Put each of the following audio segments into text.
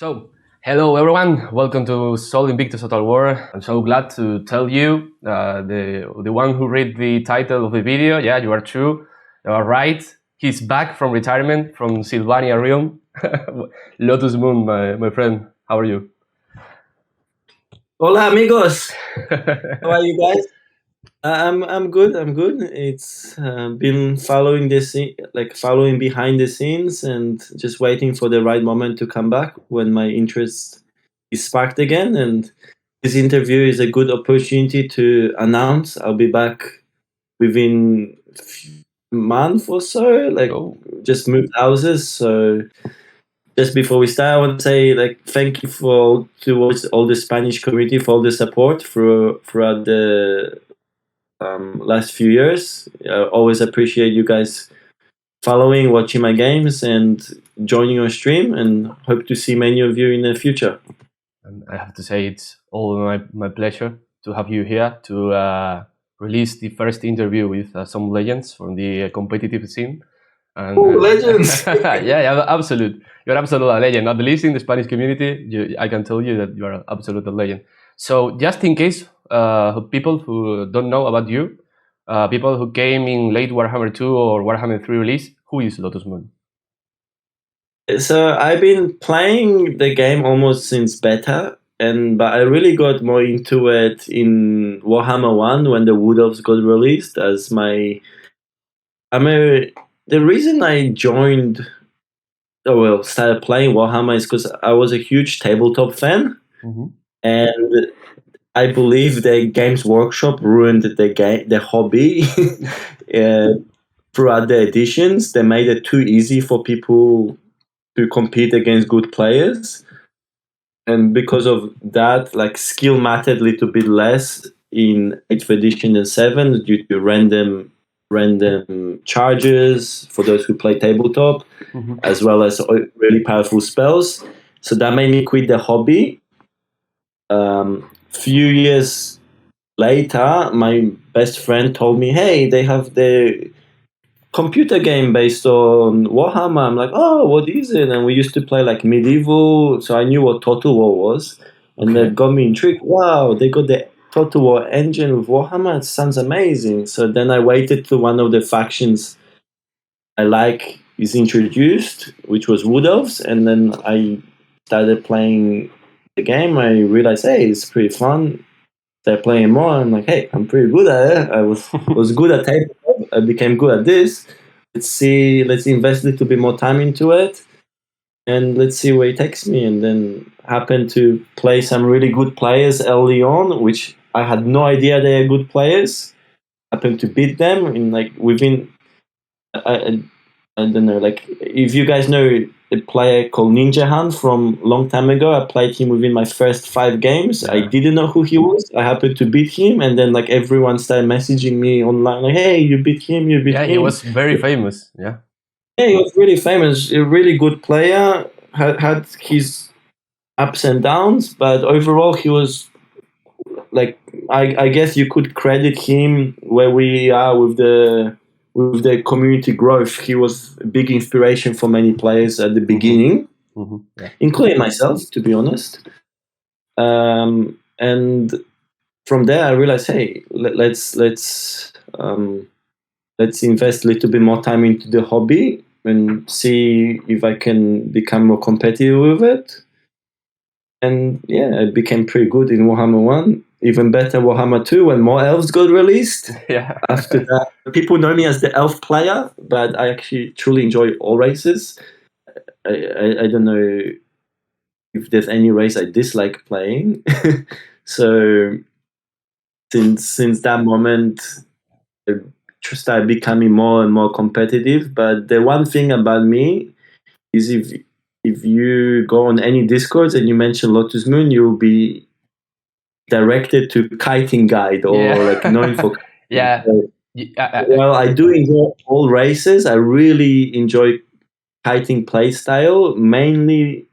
So, hello everyone. Welcome to Sol Invictus Total War. I'm so glad to tell you, the one who read the title of the video. Yeah, you are true. You are right. He's back from retirement from Sylvania realm. Lotus Moon, my friend. How are you? Hola amigos, how are you guys? I'm good. I'm good. It's been following following behind the scenes, and just waiting for the right moment to come back when my interest is sparked again. And this interview is a good opportunity to announce I'll be back within a month or so. Oh, Just moved houses, so just before we start, I want to say thank you towards all the Spanish community for all the support throughout the last few years. I always appreciate you guys following, watching my games, and joining your stream. And hope to see many of you in the future. and I have to say it's all my pleasure to have you here to release the first interview with some legends from the competitive scene. And Legends! yeah, absolute. You're absolute a legend. At least in the Spanish community, I can tell you that you are absolute a legend. So just in case people who don't know about you, people who came in late Warhammer 2 or Warhammer 3 release, who is Lotus Moon? So I've been playing the game almost since beta, but I really got more into it in Warhammer 1 when the Wood Elves got released as my. The reason I started playing Warhammer is because I was a huge tabletop fan, and I believe the Games Workshop ruined the hobby throughout the editions. They made it too easy for people to compete against good players, and because of that, skill mattered a little bit less in 8th edition and 7th due to random charges for those who play tabletop, as well as really powerful spells. So that made me quit the hobby. Few years later, my best friend told me, "Hey, they have the computer game based on Warhammer." I'm like, "Oh, what is it?" And we used to play medieval, so I knew what Total War was, and that got me intrigued. Wow, they got the Total War engine with Warhammer. It sounds amazing. So then I waited till one of the factions I like is introduced, which was Wood Elves, and then I started playing the game. I realized, hey, it's pretty fun. Started playing more. I'm like, hey, I'm pretty good at it. I was good at tabletop. I became good at this. Let's invest a little bit more time into it, and let's see where it takes me. And then happened to play some really good players early on, which I had no idea they are good players. Happened to beat them in within. I don't know, if you guys know a player called Ninja Hunt from long time ago. I played him within my first 5 games. Yeah. I didn't know who he was. I happened to beat him, and then everyone started messaging me online, hey, you beat him, him. Yeah, he was very famous. Yeah, he was really famous, a really good player, had his ups and downs, but overall he was I guess you could credit him where we are with the community growth. He was a big inspiration for many players at the beginning, yeah. including myself, to be honest. And from there, I realized, hey, let's invest a little bit more time into the hobby and see if I can become more competitive with it. And yeah, I became pretty good in Warhammer 1. Even better Warhammer 2 when more elves got released. Yeah. After that, people know me as the elf player, but I actually truly enjoy all races. I don't know if there's any race I dislike playing. So since that moment, I started becoming more and more competitive. But the one thing about me is if you go on any Discords and you mention Lotus Moon, you'll be directed to kiting guide or known for yeah. Well, I do enjoy all races. I really enjoy kiting play style mainly,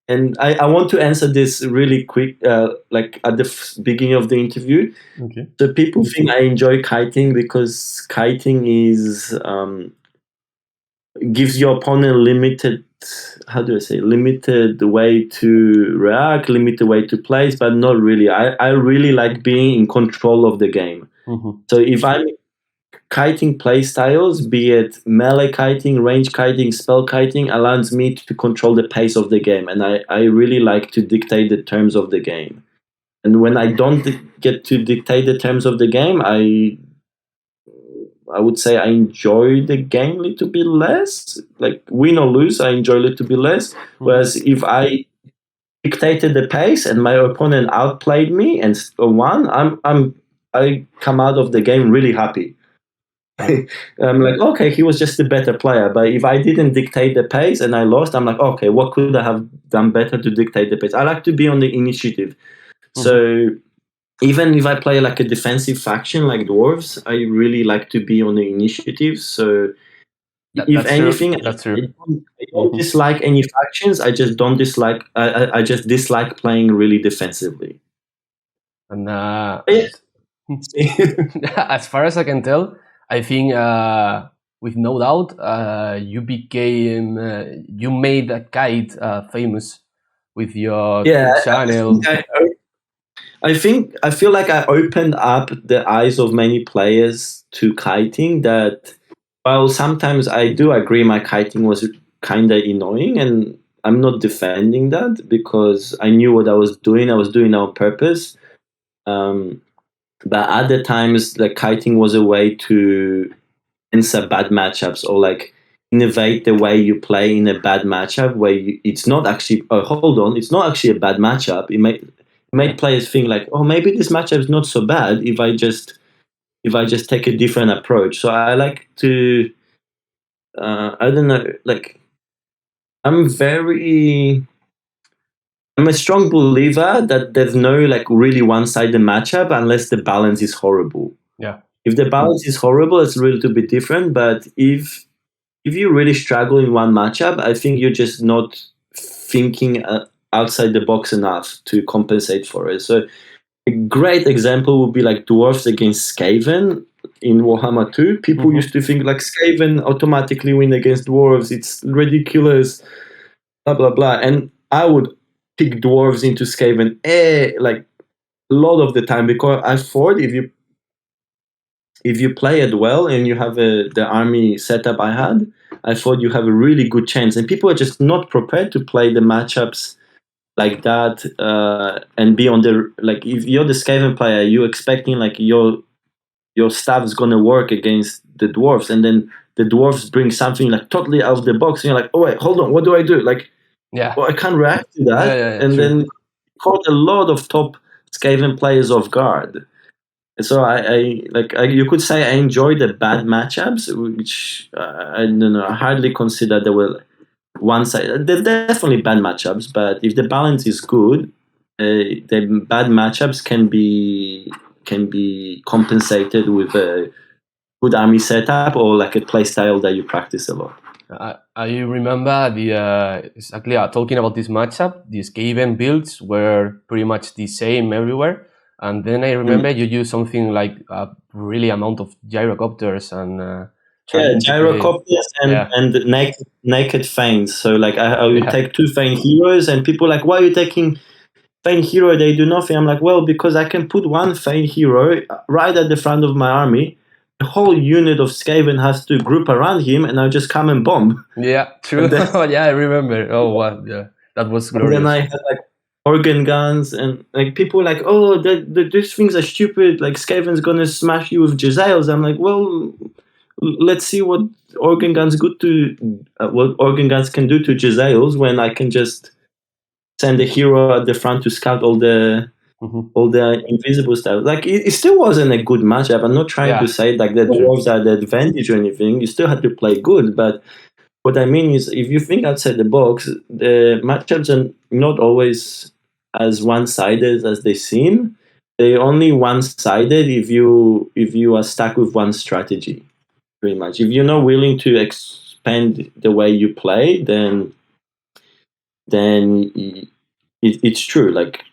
and I want to answer this really quick, at the beginning of the interview. Okay. So people think I enjoy kiting because kiting is gives your opponent limited how do I say, limited way to react, limited way to place, but not really. I really like being in control of the game. So if I'm kiting play styles, be it melee kiting, range kiting, spell kiting, allows me to control the pace of the game, and I really like to dictate the terms of the game. And when I don't get to dictate the terms of the game, I would say I enjoy the game a little bit less. Like win or lose, I enjoy a little bit less. Whereas if I dictated the pace and my opponent outplayed me and won, I come out of the game really happy. I'm like, okay, he was just a better player. But if I didn't dictate the pace and I lost, I'm like, okay, what could I have done better to dictate the pace? I like to be on the initiative. So even if I play like a defensive faction like dwarves, I really like to be on the initiative. So if anything, that's true. I don't dislike any factions. I just don't dislike. I just dislike playing really defensively. And as far as I can tell, I think with no doubt you made that kite famous with your channel. I feel like I opened up the eyes of many players to kiting. That while sometimes I do agree my kiting was kind of annoying, and I'm not defending that because I knew what I was doing. I was doing it on purpose. But other times, like kiting was a way to answer bad matchups or like innovate the way you play in a bad matchup where it's not actually. Oh, hold on, it's not actually a bad matchup. It made players think like, oh, maybe this matchup is not so bad if I just take a different approach. So I like to. I don't know, like I'm a strong believer that there's no like really one-sided matchup unless the balance is horrible. Yeah. If the balance is horrible, it's a little bit different. But if you really struggle in one matchup, I think you're just not thinking outside the box enough to compensate for it. So a great example would be like dwarves against Skaven in Warhammer 2. People used to think like Skaven automatically win against dwarves. It's ridiculous, blah blah blah. And I would pick dwarves into Skaven like a lot of the time because I thought if you play it well and you have the army setup I had, I thought you have a really good chance. And people are just not prepared to play the matchups like that and be on the like. If you're the Skaven player, you're expecting like your stuff is gonna work against the dwarves, and then the dwarves bring something like totally out of the box, and you're like, oh wait, hold on, what do I do? Like, well, I can't react to that, and then caught a lot of top Skaven players off guard. So you could say I enjoy the bad matchups, which I don't know. I hardly consider they were one side. There's definitely bad matchups, but if the balance is good, the bad matchups can be compensated with a good army setup or like a play style that you practice a lot. I remember exactly talking about this matchup. These Skaven builds were pretty much the same everywhere. And then I remember you used something like a really amount of gyrocopters and gyrocopters and naked feigns. So like I would take 2 feign heroes, and people are like, why are you taking feign hero? They do nothing. I'm like, well, because I can put 1 feign hero right at the front of my army. The whole unit of Skaven has to group around him, and I'll just come and bomb. Yeah, true. Yeah, I remember. Oh wow, yeah, that was glorious. And then I had like organ guns, and like people were like, oh, these things are stupid. Like Skaven's gonna smash you with Jezzails. I'm like, well, let's see what organ guns can do to Jezzails when I can just send a hero at the front to scout all the invisible stuff. Like it still wasn't a good matchup. I'm not trying to say like the dwarves are the advantage or anything. You still had to play good, but what I mean is, if you think outside the box, the matchups are not always as one-sided as they seem. They're only one-sided if you are stuck with one strategy, pretty much. If you're not willing to expand the way you play, then it's true. Like,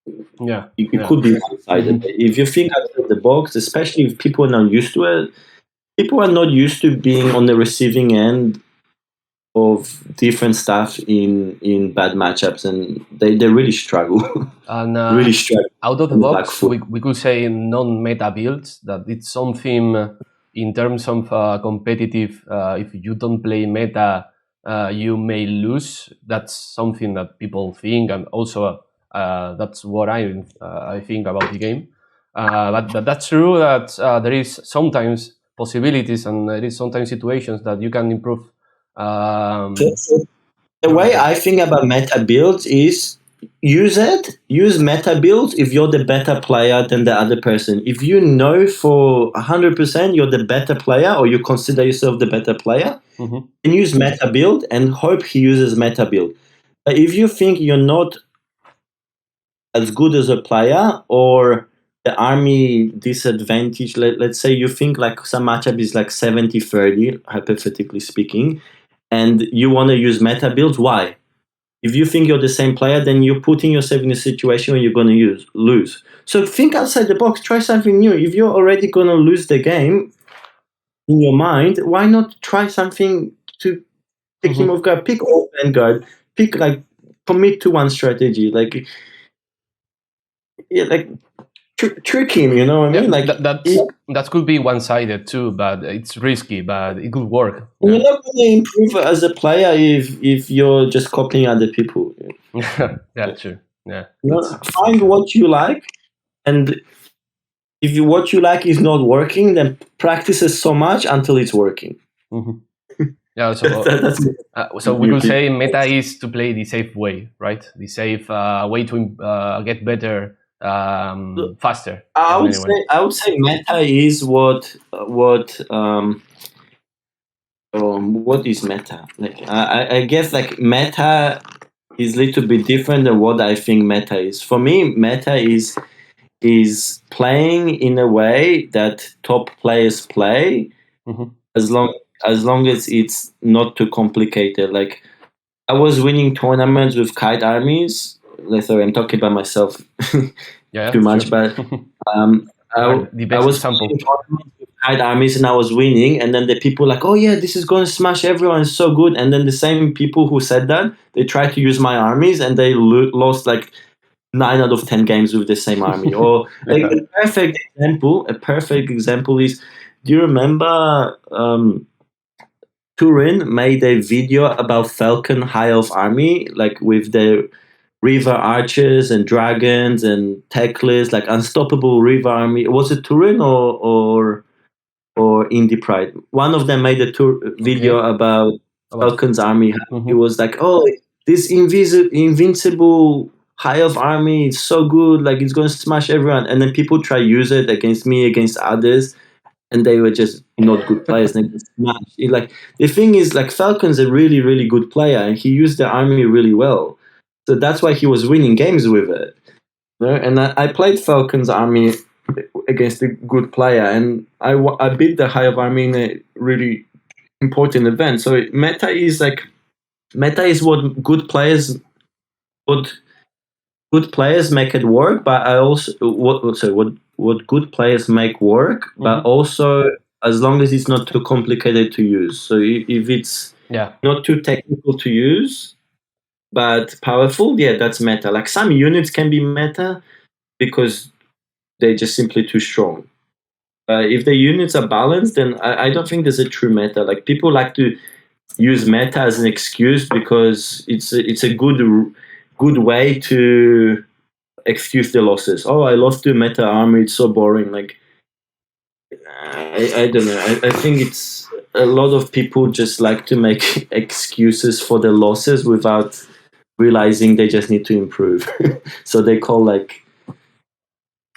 it could be one-sided. If you think outside the box, especially if people are not used to it, people are not used to being on the receiving end of different stuff in bad matchups, and they really struggle. And Really struggle out of the on the back box, foot. we could say non-meta builds, that it's something in terms of competitive, if you don't play meta, you may lose. That's something that people think, and also that's what I think about the game. But that's true that there is sometimes possibilities, and there is sometimes situations that you can improve. So the way I think about meta builds is use meta builds if you're the better player than the other person. If you know for 100% you're the better player, or you consider yourself the better player, Mhm. then use meta build and hope he uses meta build. But if you think you're not as good as a player, or the army disadvantage, let's say you think like some matchup is like 70-30, hypothetically speaking, and you want to use meta builds, why? If you think you're the same player, then you're putting yourself in a situation where you're going to lose. So think outside the box, try something new. If you're already going to lose the game in your mind, why not try something to take him off guard? Pick all Vanguard, pick like commit to one strategy, like yeah, like trick him. You know what I Yeah, mean? Like that could be one-sided too, but it's risky, but it could work. you're Yeah, not going to improve as a player if you're just copying other people. yeah, true. Yeah, You know, that's find true. what you like, and if what you like is not working, then practice it so much until it's working. Mhm. Yeah, so That's so we could say meta is to play the safe way, right? The safe way to get better faster. I From would anyone. say meta is what is meta? Like I guess like meta is a little bit different than what I think meta is. For me, meta is playing in a way that top players play, Mhm. as long as it's not too complicated. Like I was winning tournaments with kite armies. Sorry, I'm talking about myself Yeah, too much, sure. but You are I, the I best was playing example. tournaments with kite armies and I was winning, and then the people like, oh yeah, this is going to smash everyone, it's so good. And then the same people who said that, they tried to use my armies and they lost like 9 out of 10 games with the same army. Or like Yeah. a perfect example is, do you remember Turin made a video about Falcon High Elf Army, like with the river archers and dragons and techless, like unstoppable river army. Was it Turin or Indie Pride? One of them made a video Okay. about About. Falcon's army. It Mhm. was like, oh, this invincible high elf army is so good, like it's going to smash everyone. And then people try use it against me, against others, and they were just not good players. They got smashed. Like the thing is, like Falcon's a really really good player, and he used the army really well. So that's why he was winning games with it. You know? And I played Falcon's army against a good player, and I beat the High of Army in a really important event. So meta is what good players make it work, but I also what good players make work, but Mhm. also as long as it's not too complicated to use. So if it's Yeah. not too technical to use but powerful, yeah, that's meta. Like some units can be meta because they're just simply too strong. If the units are balanced, then I don't think there's a true meta. Like people like to use meta as an excuse because it's a good way to excuse the losses. Oh, I lost to meta army. It's so boring. Like I don't know. I think it's a lot of people just like to make excuses for the losses without realizing they just need to improve. So they call like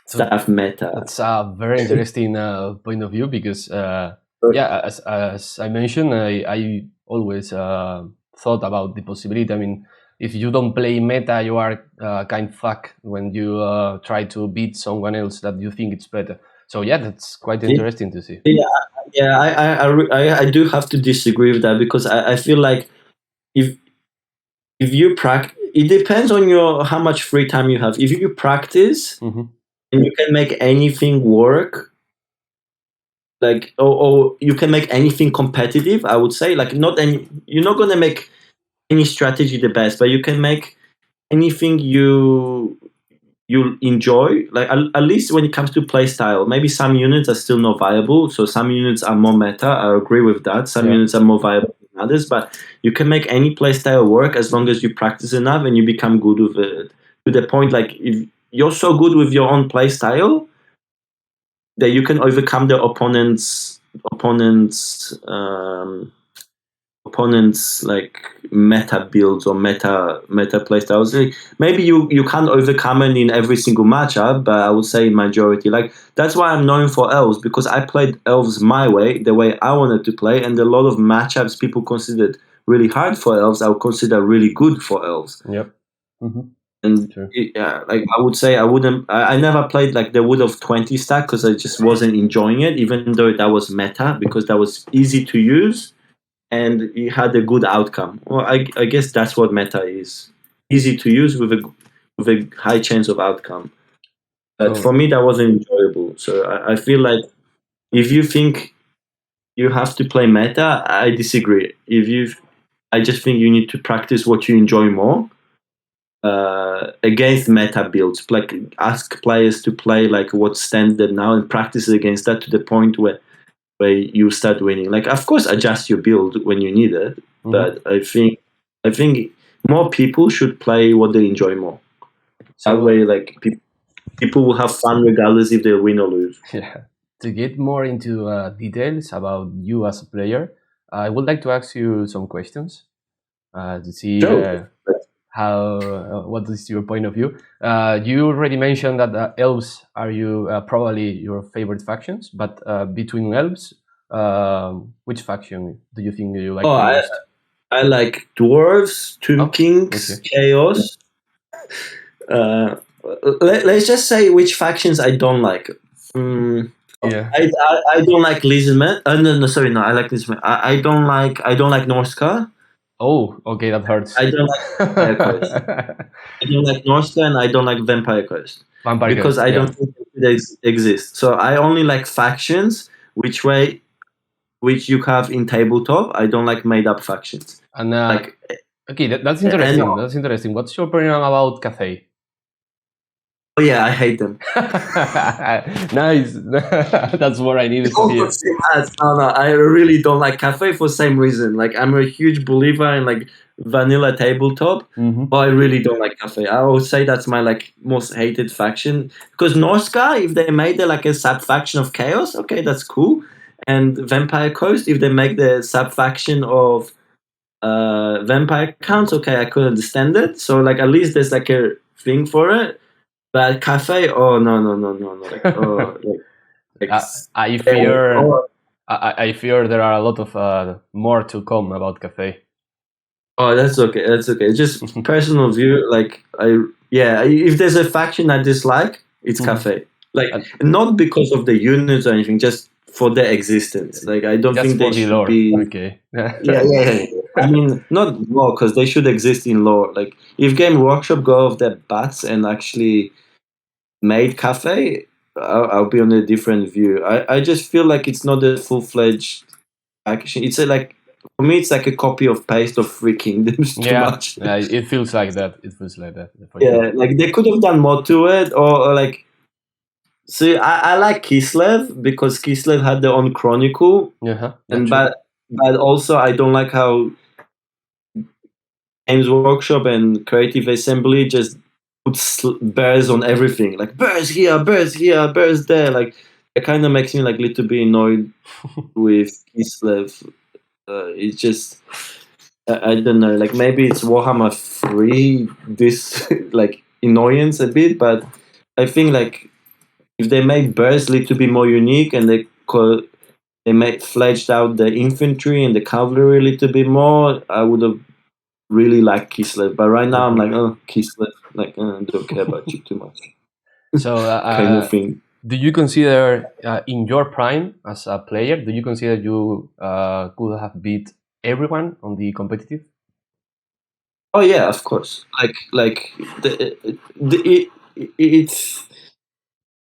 So stuff meta. that's a very interesting point of view, because yeah, as I mentioned, I always thought about the possibility. I mean, if you don't play meta, you are kind of fucked when you try to beat someone else that you think it's better. So yeah, that's quite interesting to see. Yeah, yeah, I do have to disagree with that because I feel like if you practice, it depends on your how much free time you have. If you practice Mhm. and you can make anything work, like, or you can make anything competitive. I would say, like, not any. You're not gonna make any strategy the best, but you can make anything you enjoy. Like at least when it comes to play style, maybe some units are still not viable. So some units are more meta. I agree with that. Some units are more viable than others, but you can make any play style work as long as you practice enough and you become good with it. To the point, like if you're so good with your own play style that you can overcome the opponents like meta builds or meta playstyles. Like, maybe you can't overcome it in every single matchup, but I would say in majority. Like that's why I'm known for elves, because I played elves my way, the way I wanted to play, and a lot of matchups people considered really hard for elves, I would consider really good for elves. Yep. Mm-hmm. And like I would say, I never played like the Wood of 20 stack because I just wasn't enjoying it, even though that was meta, because that was easy to use and it had a good outcome. Well, I guess that's what meta is: easy to use with a high chance of outcome. But for me, that wasn't enjoyable. So I feel like if you think you have to play meta, I disagree. I just think you need to practice what you enjoy more against meta builds. Like ask players to play like what's standard now and practice against that to the point where you start winning. Like, of course, adjust your build when you need it, but I think more people should play what they enjoy more. That way, like people will have fun regardless if they win or lose. Yeah. To get more into details about you as a player, I would like to ask you some questions to see what is your point of view. You already mentioned that elves are probably your favorite factions, but between elves, which faction do you think you like the most? I like dwarves, Tomb Kings, Chaos. Let's just say which factions I don't like. I don't like Lizman. No, sorry, no, I like Lizman. I don't like Norska. Oh, okay, that hurts. I don't like Vampire Quest. I don't like Norska and I don't like Vampire Quest. Because I don't think they exist. So I only like factions which you have in tabletop. I don't like made up factions. And okay, that's interesting. That's interesting. What's your opinion about Cathay? Oh yeah, I hate them. Nice. That's what I needed to hear. No, I really don't like Cafe for the same reason. Like I'm a huge believer in like vanilla tabletop, but I really don't like Cafe. I would say that's my like most hated faction, because Norska, if they made it like a sub faction of Chaos, okay, that's cool. And Vampire Coast, if they make the sub faction of Vampire Counts, okay, I could understand it. So like at least there's like a thing for it. But Cafe, oh no. Like, oh, like, I fear there are a lot of more to come about Cafe. Oh, that's okay. That's okay. Just personal view. Like if there's a faction I dislike, it's Cafe. Like not because of the units or anything, just for their existence. Like I don't think they should be. Okay. Yeah. I mean, not lore, because they should exist in lore. Like if Game Workshop go off their butts and actually made Cafe, I'll be on a different view. I just feel like it's not a full-fledged action. It's for me, it's like a copy of paste of Three Kingdoms too much. Yeah, it feels like that. Yeah, like they could have done more to it, or like. See, I like Kislev because Kislev had their own chronicle, but also I don't like how Games Workshop and Creative Assembly just puts bears on everything. Like bears here, bears there. Like it kind of makes me like a little bit annoyed with Kislev. It's just I don't know. Like maybe it's Warhammer 3 this like annoyance a bit, but I think like if they made bears a little bit more unique and they fledged out the infantry and the cavalry a little bit more, I would have really like Kislev, but right now I'm like, oh, Kislev, like I don't care about you too much. So kind of thing. Do you consider in your prime as a player, do you consider you could have beat everyone on the competitive? Oh yeah, of course. Like it's